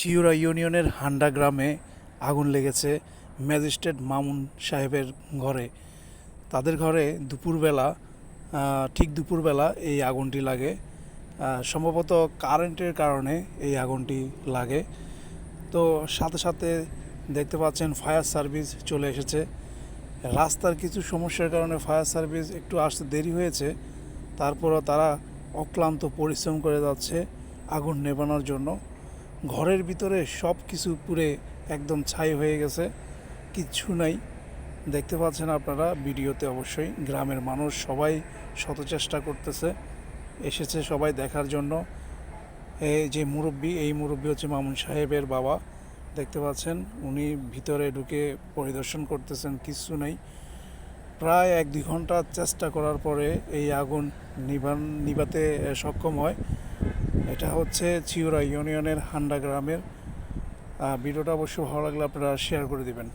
চিউরা ইউনিয়নের হান্ডা গ্রামে আগুন লেগেছে ম্যাজিস্ট্রেট মামুন সাহেবের ঘরে। তাদের ঘরে ঠিক দুপুরবেলা এই আগুনটি লাগে। সম্ভবত কারেন্টের কারণে এই আগুনটি লাগে। তো সাথে সাথে দেখতে পাচ্ছেন ফায়ার সার্ভিস চলে এসেছে। রাস্তার কিছু সমস্যার কারণে ফায়ার সার্ভিস একটু আসতে দেরি হয়েছে, তারপরও তারা অক্লান্ত পরিশ্রম করে যাচ্ছে আগুন নেভানোর জন্য। ঘরের ভিতরে সব কিছু পুড়ে একদম ছাই হয়ে গেছে, কিচ্ছু নাই। দেখতে পাচ্ছেন আপনারা ভিডিওতে। অবশ্যই গ্রামের মানুষ সবাই শত চেষ্টা করতেছে, এসেছে সবাই দেখার জন্য। এই মুরব্বী হচ্ছে মামুন সাহেবের বাবা। দেখতে পাচ্ছেন উনি ভিতরে ঢুকে পরিদর্শন করতেছেন, কিচ্ছু নেই। প্রায় 1-2 ঘন্টা চেষ্টা করার পরে এই আগুন নিভাতে সক্ষম হয়। এটা হচ্ছে চিউরা ইউনিয়নের হান্ডা গ্রামের। ভিডিওটা অবশ্যই ভালো লাগলে আপনারা শেয়ার করে দিবেন।